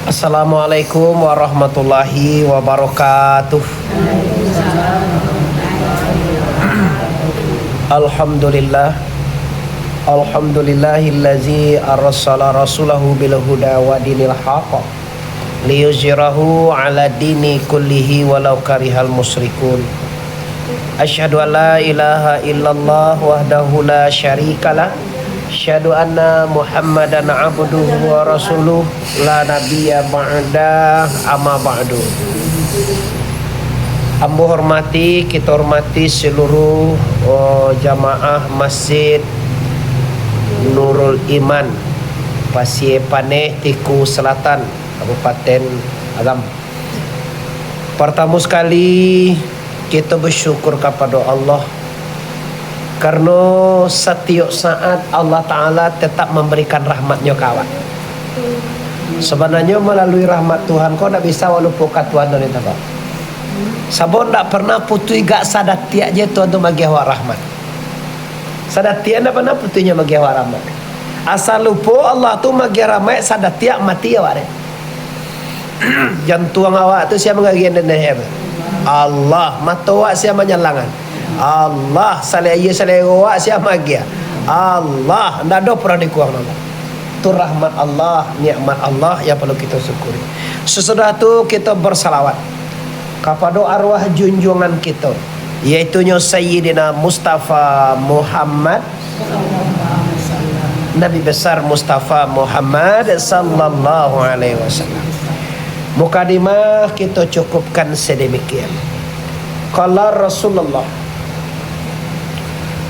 Assalamualaikum warahmatullahi wabarakatuh. Alhamdulillah. Alhamdulillahillazi arsala rasulahu bil huda wa dinil haqq liyuzhirahu ala dini kullihi walau karihal musyrikun. Asyhadu an la ilaha illallah wahdahu la syarikalah. Asyhadu anna Muhammadan abduhu wa rasuluh la nabiyya ba'da amma ba'du. Ambo hormati, kita hormati seluruh jamaah Masjid Nurul Iman Pasir Paneh, Tiku Selatan, Kabupaten Agam. Pertama sekali kita bersyukur kepada Allah karena setiap saat Allah Ta'ala tetap memberikan rahmatnya kawan. Sebenarnya melalui rahmat Tuhan kau tak bisa walaupun kat Tuhan dan itu tak. Sabon tak pernah putui gak sadat tiak je Tuhan tu bagi awak rahmat. Sadat tiak tak pernah putuinya bagi awak rahmat. Asal lupa Allah tu bagi rahmat sadat tiak mati awak deh. Jantung awak tu siapa mengagian dan Allah mata awak siapa menyalangan. Allah salih awak siapa magia. Allah ndak ada pernah dikuang Allah. Itu rahmat Allah, nikmat Allah yang perlu kita syukuri. Sesudah itu kita bersalawat kepada arwah junjungan kita, yaitu Sayyidina Mustafa Muhammad, Nabi besar Mustafa Muhammad sallallahu alaihi wasallam. Mukadimah kita cukupkan sedemikian. Qala Rasulullah,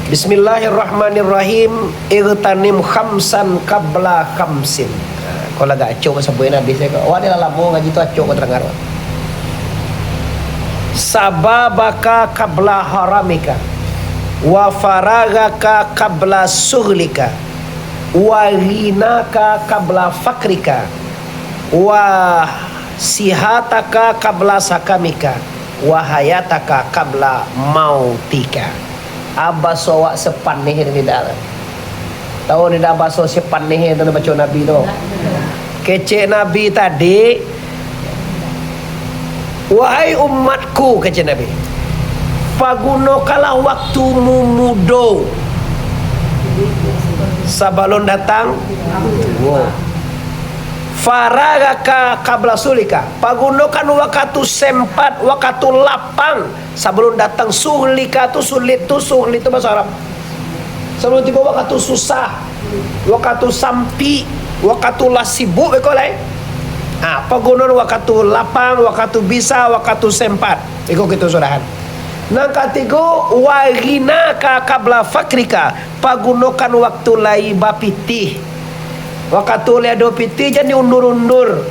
Bismillahirrahmanirrahim, igtanim khamsan qabla khamsin. Kalau agak acok sebuah Nabi saya kata, wah dia lama ngaji tu acok kau terdengar. Sababaka qabla haramika, wa faragaka qabla suhlika, wa ghinaka qabla fakrika, wa sihataka qabla sakamika, wa hayataka qabla mautika. Abaso wak sepaneh ni dah. Tahu ni dah abaso sepaneh tu baca Nabi tu. Kecek Nabi tadi, wahai umatku, kecek Nabi, pagunokalah waktumu mudo sebelum datang tua. Faragaka qabla sulika, pagunakan waktu sempat, waktu lapang sebelum datang sulika tu sulit tu bahasa Arab. Sebelum tiba waktu susah, waktu sampi, waktu lah sibuk bekolai. Pagunakan waktu lapang, waktu bisa, waktu sempat. Iko kita surahan. Nang ketiga, waginaka qabla fakrika, pagunakan waktu lai bapitih. Waktu lihat piti jangan diundur-undur.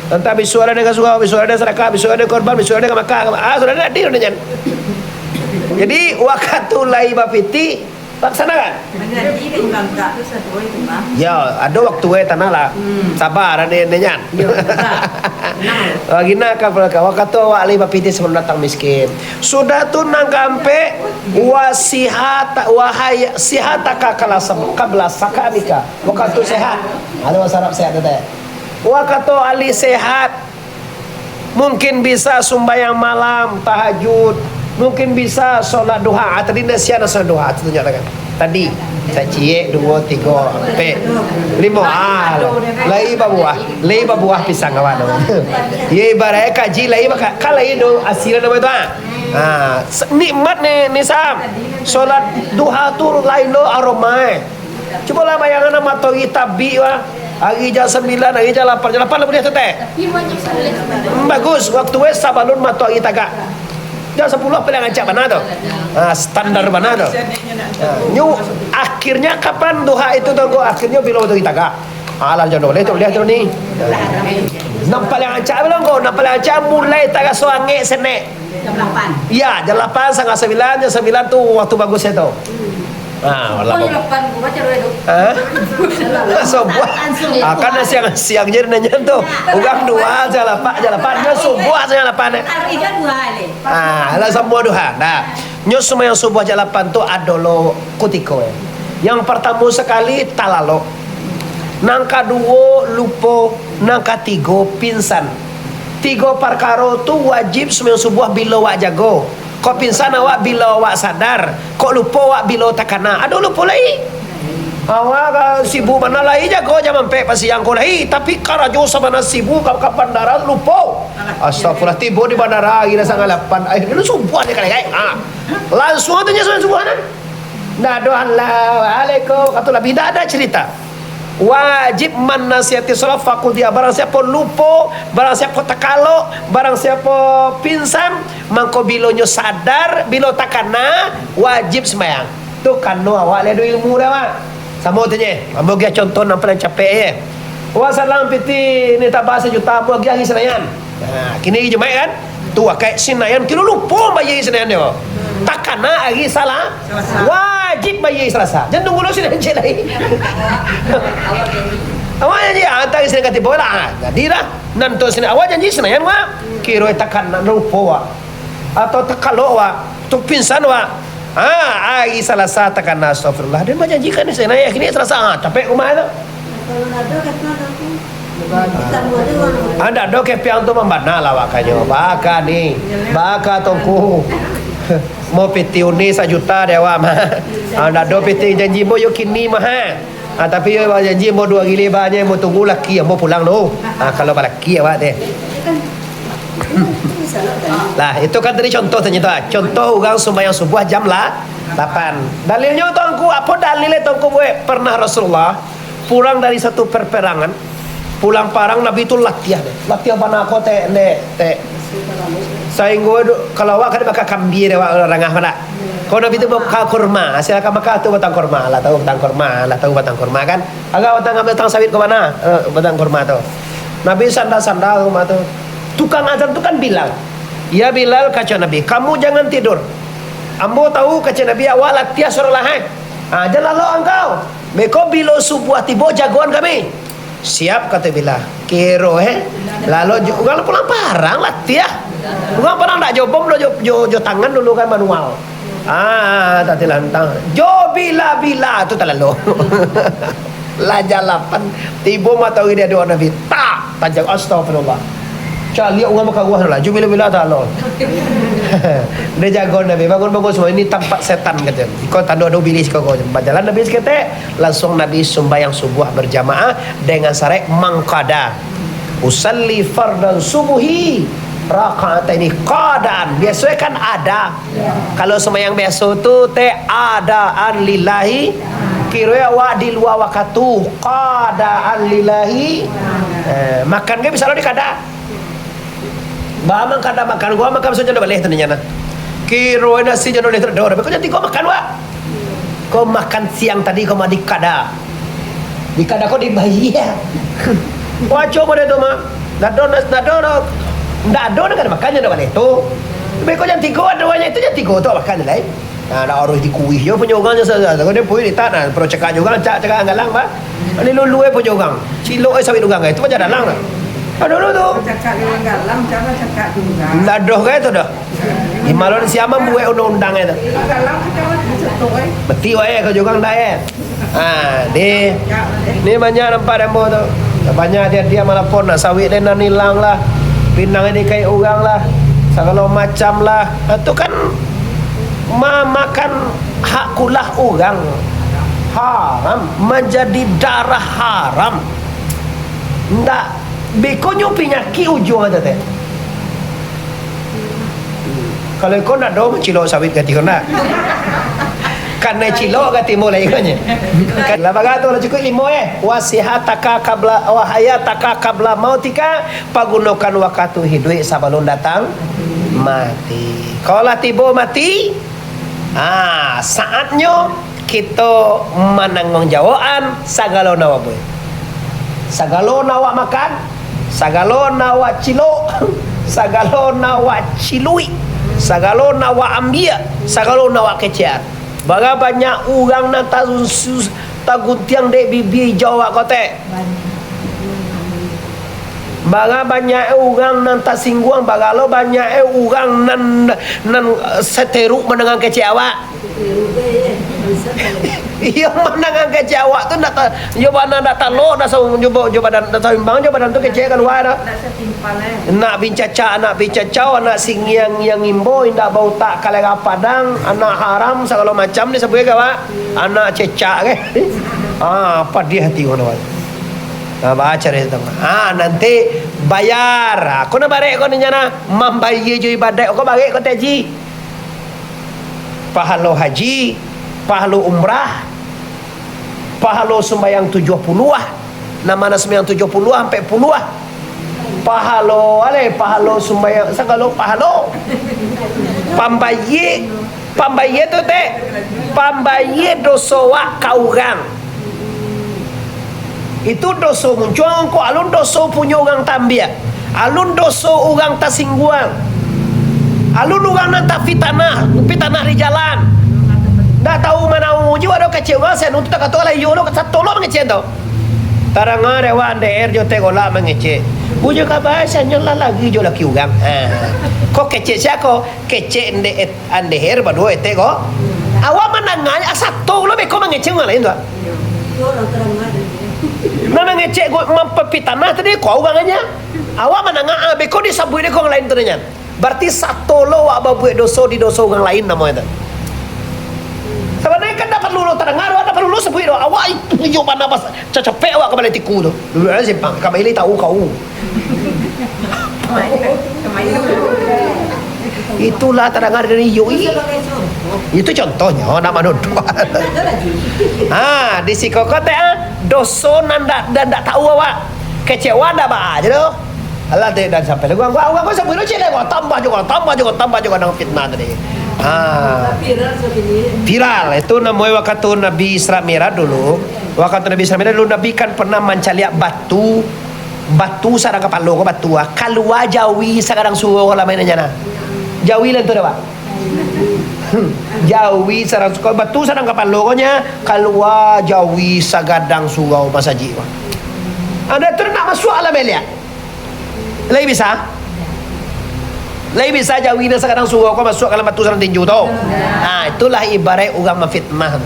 Entah bisuara dengan suka, bisuara dengan sedekah, bisuara dengan korban, bisuara dengan makan. Sudah ada deal dengan. Jadi waktu lai bapiti laksanakan. Ya, ada waktu tanah lah. Sabar ada nyan. Wagina kapalaka waktu awak lai bapiti sebelum datang miskin. Sudah tu nang kampe wasihat wahai sihataka qabla sakamika. Waktu sehat. Ada bahasa Arab sehat tadi. Waktu ali sehat, mungkin bisa sembahyang malam, tahajud, mungkin bisa solat duha. Tadi nasihat solat duha tu nyatakan. Tadi saya cie 2 3 4 5 lai babuah pisang kawan. Ye barai kaji lai maka kalai do asiran apa itu nikmat ni Sam. Solat duha tu lain do aroma. Cuba lah bayangan nama togi tabi wah. Hari jam 9, hari jam 8, jam 8 lah boleh teteh. Bagus, waktu wes sabalun matoi tagak. Jam 10 apa yang ngacak mana tu? Standar mana tu? Nyu akhirnya kapan duha itu tu? Akhirnya bila matoi tagak. Alah jodoh boleh tu lihat tu ni. Nampak yang ngacak belum kau? Nampak yang ngacak mulai tagak soange senek. Jam 8. Ya, jam 8 setengah 9, jam 9 tu waktu bagusnya tu. Wala ko. Subuh. Kan siang je nanya tu. Ugang dua jalapan nya subuh jalapan. Lah semua duha. Nah, nyo semua yang subuh jalapan tu adolo kutiko. Yang pertama sekali talalo. Nang kedua lupa, nang ketiga pingsan. 3 perkara tu wajib sembahyang subuh bila awak jago. Kau pingsan awak bila awak sadar, kau lupa awak bila takana. Ada lupa lagi. Awak sibuk mana lagi jago jam 4 pas siang kau lagi, tapi karajo sama sibuk ke bandara lupa. Astagfirullah, tiba di bandara gila sangat 8. Ayo lu subuh ni kali langsung tu nya subuh nan. Dah doa Allah alaikum kata Nabi dah ada cerita. Wajib menasihati salat fakul dia barang siapa lupa, barang siapa takalo, barang siapa pingsan, mangko bilonyo sadar, bilo takana wajib sembahyang. Tu kan awak le ilmu dah mak. Sama tu je. Ambo dia contoh nampak capek je. Wa salam piti ni tak bahasa juta ambo dia Senayan. Nah, kini jemaah kan? Tu kayak Senayan kilo lupa bayar Senayan dia. Takana lagi salah. Wajib bayar Selasa. Jangan tunggu lu Senayan je lagi. Awak janji hantar Senayan kata bola. Jadi dah nanti Senayan awak janji Senayan mak. Kira takana lupa wa. Atau takalo wa. Tu pingsan wa. Hari Selasa takkan astagfirullah. Dia menjanjikan ni saya naik ni Selasa. Capek rumah tu. Anda dok kepiang tu membana lah wakannya. Baka ni. Baka tongku. Mau piti uni 1 juta dewa mah. Anda dok piti janji mau yo kini mah. Tapi yo janji mau 2 gili banyak mau tunggu laki mau pulang tu. Kalau laki awak deh. Lah itu kan tadi contoh ternyata. Contoh orang sembahyang subuh jam 8. Dalilnya tuanku, apa dalilnya tuanku buat? Pernah Rasulullah pulang dari satu perperangan, pulang parang Nabi itu latihan. Latihan mana aku teh. Saya kalau awak kan bakal kambir awak rangah mana. Kalau Nabi itu bakal kurma, silakan makan tu batang kurma. Lah tahu batang kurma kan? Agak batang sawit ke mana? Batang kurma tu. Nabi sandal rumah tu. Tukang azan tu kan bilang, ya Bilal kata Nabi, kamu jangan tidur. Ambo tahu kata Nabi awak latihan surah jangan lalu engkau. Beko bilo subuh tiba jagoan kami. Siap kata Bilal. Kiro lalu orang pulang parang latihan. Orang parang tak jobom lo jo tangan dulu kan manual. Tak tilantang. Jo bila tu tak lalu. Lah jalapan tiba mata dia doa Nabi. Tak tajak astagfirullah. Cari orang makan buah lah. Jom bila-bila tak lo. Dia jago Nabi. Bangun-bangun semua. Ini tempat setan kata. Kau tak ada bilis kau. Berjalan Nabi sekata. Langsung Nabi sembahyang subuh berjamaah. Dengan syarat mangkada. Usalli fardan subuhi. Rakaat ini qadaan. Biasanya kan ada. Kalau sembahyang biasa tu adaan lillahi. Kira awak di luar waktu. Qadaan lillahi. Makan ke bisa lo di kada. Bamang kada makan gua makan saja dah boleh tanya nak. Kiro nasi jangan boleh terdaur. Kau jangan kau makan wa. Kau makan siang tadi kau mandi kada. Di kada kau dibayar. Wah coba deh tu mah. Nado. Ndak ada nak makan dah boleh tu. Tapi kau jangan tiga doanya itu jangan tiga tu makan lain. Nak orang dikuih yo punya orangnya saja. Kau dia puih di tanah. Pro cakap juga cakap ngalang ba. Ani lulu punya orang. Cilok sawit orang itu macam dalang lah. Dulu tu. Cakap dengan galang, cara cakap juga. Nadoh ke itu dah. Di malam siapa buat undang-undang itu? Galang cakap betul Betul kau juga dah ni banyak nampak demo tu. Banyak dia malah pun nak sawit dan nilang lah. Pinang ini kayak orang lah. Segala macam lah. Itu kan makan hak kulah orang. Haram menjadi darah haram. Ndak beko nyupi nyaki ujung aja teh. Kalau kau nak dong cilok sawit ganti kau nak. Karena cilok ganti mulai kan ya. Lah bagato lah cukup 5 wasihataka qabla wa hayataka qabla mautika, pagunakan waktu hidup sebelum datang mati. Kalau tiba mati, saatnya kita menanggung jawaban segala nawa boy. Sagalo nawa makan, sagalo nawa cilok, sagalo nawa cilui, sagalo nawa ambia, sagalo nawa keciat. Baga banyak orang nak tagutiang dek bibi Jawa kote. Baga banyak orang nan tasingguang, bagalo banyak orang nan seteruk mendengar kecik awak. Iya mana ngangkat Jawa tu nak jobana nak talok nak jobadan nak saimbang jobadan tu kecek keluar dah. Nak setimpal Nak bincacau, anak singiang yang imbo indak bau tak kalega padang, anak haram segala macam ni sebut ke Pak? Anak cecak ke? Apa dia hati ngono Pak? Baca dia tu. Nanti bayar. Kau nak barek kau ni nyana membayar je ibadat kau barek kau taji. Pahala haji, pahala umrah, pahala sembahyang 70 nama sembahyang 70 sampai puluh pahala sembahyang segala pahala pambaye tu pambaye dosa wak kau orang itu dosa muncul ko alun dosa punya orang tambia alun dosa orang tasingguang alun orang nak fitnah di jalan dah tahu mana uji ada kecil sen untuk tak tahu lah yo lo satu lo mengecek tu tarang ada wan der jo te gola mengecek uji ka bahasa nyala lagi jo laki orang kok kecek sia ko kecek ande her badu ete ko awak menangan satu lo be ko mengecek lain tu na mengecek go mampepitana tadi ko orangnya awak menangan be ko disabui de ko lain tu nya berarti satu lo awak buat dosa di dosa orang lain namanya tu sebenarnya kan dapat lulu terdengar ada perlu sebut itu awak itu hijau mana pas capek awak kembali tiku tu dulu ada simpang kembali tahu kau itulah terdengar dari yui itu contohnya nama dua di si kokot dosa nanda dan tak tahu awak kecewa dah bah aja tu Allah dan sampai gua sebut itu cile gua tambah juga dengan fitnah tadi viral itu namanya waktu Nabi Isra Mi'raj dulu Nabi kan pernah mencaliak batu sarang kepala batu keluar jawi sekarang suruh kalau mainnya nah jawi lah tu dah Pak jawi sarang batu sarang kepala nya keluar jawi sagadang surau masaji ada tu nak masuk alam elia lagi bisa jawi na sekarang suruh kau masuk kalau batu sarang tinju tu itulah ibarat orang memfitnah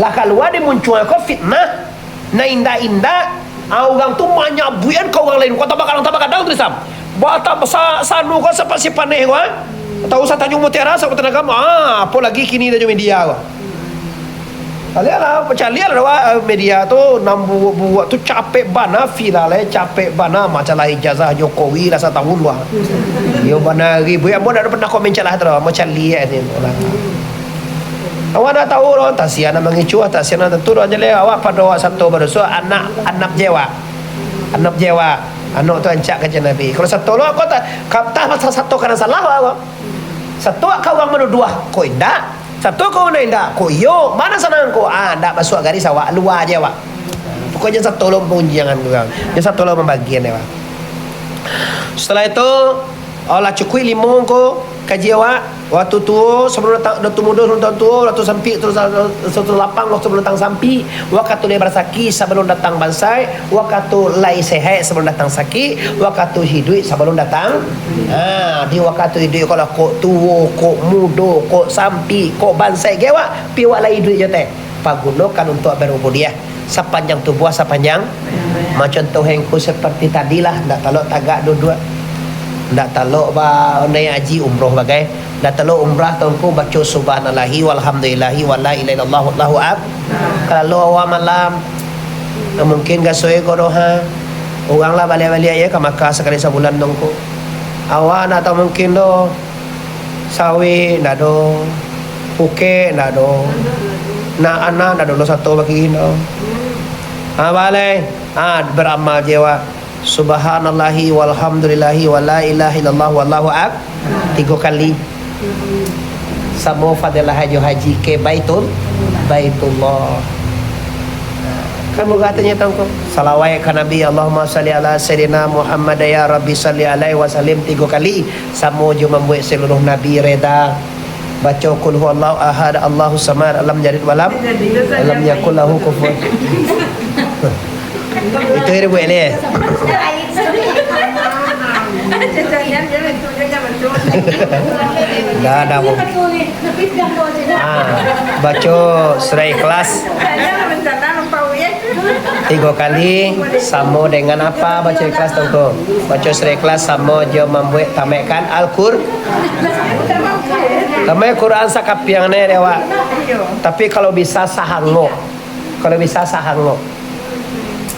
lah keluar dia muncul kau fitnah na indah-indah orang tu banyak buian kau orang lain kau tambah kadang tu sam bata sanu kau seperti paneh kau tahu sa Tanjung Mutiara sa Kota Nagam apa lagi kini dah media kau alialah percaya lah media tu buat tu capek bana viral capek bana macam lah ijazah Jokowi lah 1 tahun lah yo bana ribu yang ada pernah komen celah tu macam lihat ni awak dah tahu loh tasiana mengicu tasiana tentu aja le awak pada awak satu berdosa anak jewa anak tu ancak ke Nabi kalau satu lo kau tak satu karena salah awak satu kau orang mana dua kau indah satu kau mana indah kau yo mana senang kau tak masuk garis awak luar aja awak pokoknya satu lo pengunjangan kurang yang satu lo membagian awak setelah itu Allah cukui limong ko kaji awak waktu tua sebelum datang muda sebelum tahun tua waktu sampi terus lapang waktu sebelum datang sampi waktu dia bersaki sebelum datang bansai waktu lai sehat sebelum datang sakit waktu hidup sebelum datang di waktu hidup kalau kok tua kok muda kok sampi kok bansai gewa pi wak lai hidup je teh pagunakan untuk berubudiah sepanjang tubuh sepanjang macam tuhengku seperti tadilah ndak talok tagak dua-dua ndak talok ba naik haji umroh bagai ndak talok umrah tongku baca subhanallahi walhamdulillahi wala ilaha illallah wallahu akbar kalau awak malam mungkin gasoe koroha orang lah balik-balik ya ke Makkah sekali sebulan tongku awak nak tahu mungkin do sawi ndak do puke ndak do nak anak ndak do satu bagi do balik beramal jiwa subhanallahi walhamdulillahi wala ilaha illallah wallahu akbar 3 kali sama fadilah haji ke baitullah kamu katanya tahu salawat ke Nabi Allahumma salli ala sayyidina Muhammad ya Rabbi salli alaihi wasallim 3 kali sama je membuat seluruh Nabi reda baca qul huwallahu ahad Allahu samad alam yalid walam yakul lahu kufuwan itu dia buat ni Dah ada bu. Baca surah Ikhlas Saya rencana lupa ya. 3 kali sama dengan apa baca Ikhlas tunggu. Baca surah Ikhlas sama dia membuat tamekan Al-Qur. Tamai Quran sakapiang ne dewa. Tapi kalau bisa sahango. Kalau bisa sahango.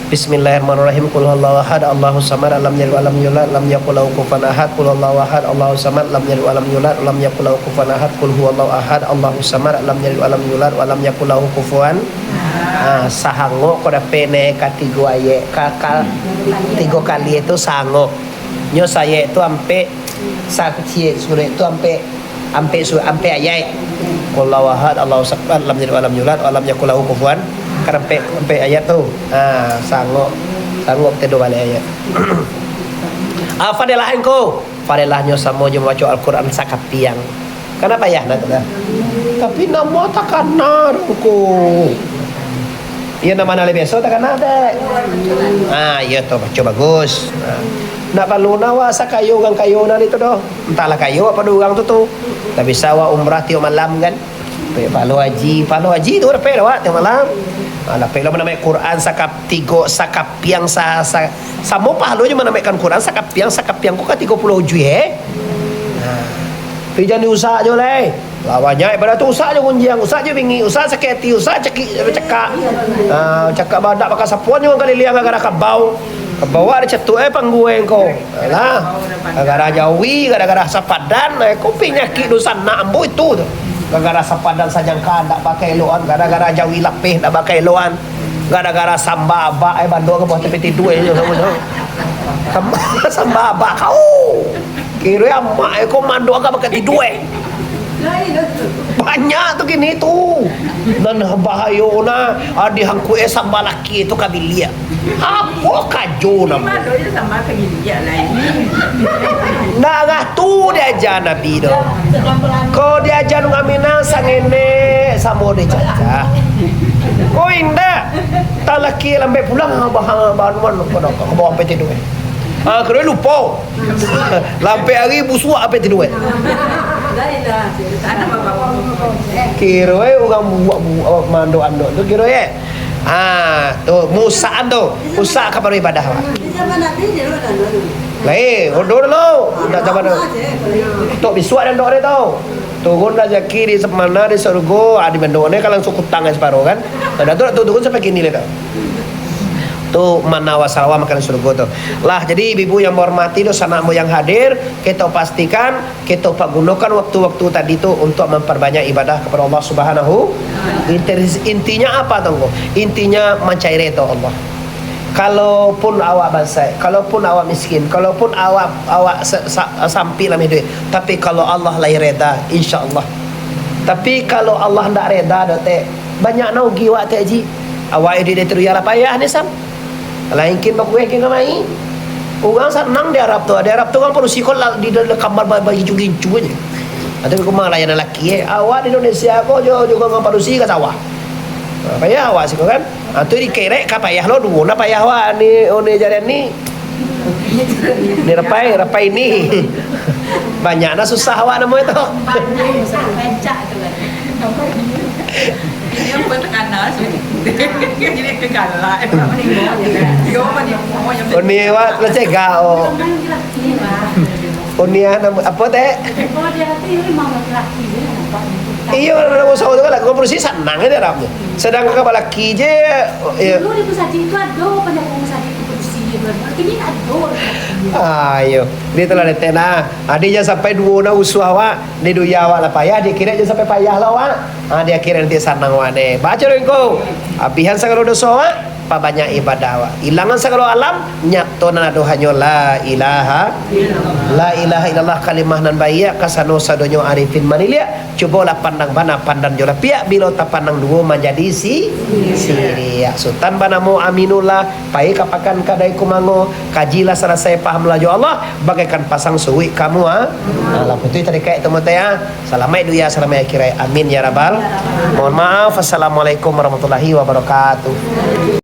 Bismillahirrahmanirrahim. Qul huwallahu ahad, Allahus samad, lam yalid walam yulad, lam yakul lahu kufuwan ahad. Qul huwallahu ahad, Allahus samad, lam yalid walam yulad, lam yakul lahu kufuwan ahad. Qul huwallahu ahad, Allahus samad, lam yalid walam yulad, lam yakul lahu kufuwan. Sahango ko pene katigo aye kakal 3 kali itu sango. Nyo saya itu ampe sakcie sure itu ampe ayat. Qul huwallahu ahad, Allahus samad, lam yalid walam yulad, lam yakul lahu kufuwan. Karena sampai ayat tu sanggup tidur balik ayat. Fadilah engkau fadilahnya sama je baca Al-Quran sakapiang. Kenapa ya nak kata? Tapi nama takkan narku. Ia nama nale biasa takkan ada. Ya tu baca bagus. Nak perlu nawa sakayu gang kayu nan itu doh. Entahlah kayu apa durang tu. Tak bisa wa umrah tiap malam kan. Palu haji tu dah pergi dah tiap malam. Lapik lama namanya Quran sakapiang sama pahalunya menamakan Quran sakapiang kok kan 30 ju Tapi jangan diusak je lah. Lawannya pada tu usak je kunjiang, usak je bingi, usak saketi, usak cekak. Cakap badak pakai sapuan juga kali liang gara-gara kabau. Kebawa ada cetuk panggueng kau. Lah. Gara-gara jawi, gara-gara sapadan, kau penyakit dosa nak ambo itu tu. Gara-gara sapadan sajangka tak pakai loan, gara-gara jawi lapih tak pakai loan, gara-gara samba abak bandung ke bawah tepi tidur je samba abak kau kira amak kau mandu agak pakai tidur banyak tu gini tu dan bahaya na adi hangku samba laki itu kabilia apa kaju nama Sama kegilia lain. nah tu dia ajar Nabi tu kau dia ajar ngamina sangene samo dia caca kau indah tak laki lambai pulang bahan pada ke bawah sampai tidur kena lupa lampai hari busuk sampai tidur kira orang buat mandok-andok tu kira tu musaan tu usak kapan ibadah lain odoh dulu nak zaman tu bisuak dan dok dia tau turun rezeki di mana di surga di bandone kalau langsung kutang separuh kan ada tu turun sampai kini le tau tu mana wasalwa makan surga tu lah. Jadi ibu yang menghormati dosa anakmu yang hadir, kita pastikan kita gunakan waktu-waktu tadi tu untuk memperbanyak ibadah kepada Allah Subhanahu. Intinya apa tunggu? Intinya mencari redha Allah. Kalaupun awak bansai, kalaupun awak miskin, kalaupun awak sampai dalam hidup, tapi kalau Allah lai reda, insya-Allah. Tapi kalau Allah ndak reda dote, banyak naugi wak te ji. Awak dia teruyah payah ni sam. Lain kin bakueh kin kamai. Orang senang di Arab tu kan perlu sikol di dalam kamar bagi gincu aja. Ada kumang layan lelaki awak di Indonesia ko juga ngam parusi ka sawah. Payah awak sih kan. Tu dikerek ka payah lo dua na payah awak ni one jarian ni. Ni rapai ni. Banyaknya susah awak nama itu. Yang bertekanan jadi kegalak. Oni awak leceh gao. Oni apa teh? Iya orang usaha tu kan lagu produksi senang dia ramnya. Sedang ke laki je. Dulu di pusat itu ada banyak pengusaha di produksi ini ada. Ayo, dia telah detena. Dia sampai dua na usuh awak, dia duya awak lah payah, dia kira je sampai payah lah awak. Dia kira nanti senang awak ni. Baca engkau. Apihan sagala dosa awak, pa banyak ibadah awak. Ilangan sagala alam, nyato na dohanyo la ilaha illallah kalimah nan baik kasano sadonyo arifin manilia. Cubalah pandang bana pandang jola pihak bila tak pandang dua menjadi siria. Sultan banamu aminullah pai kapakan kadai kumango kajilah selesai paham laju Allah bagaikan pasang suwi kamu Alah betul tadi kayak teman saya. Salamai duya salamai akhirat. Amin ya rabbal. Mohon maaf. Assalamualaikum warahmatullahi wabarakatuh.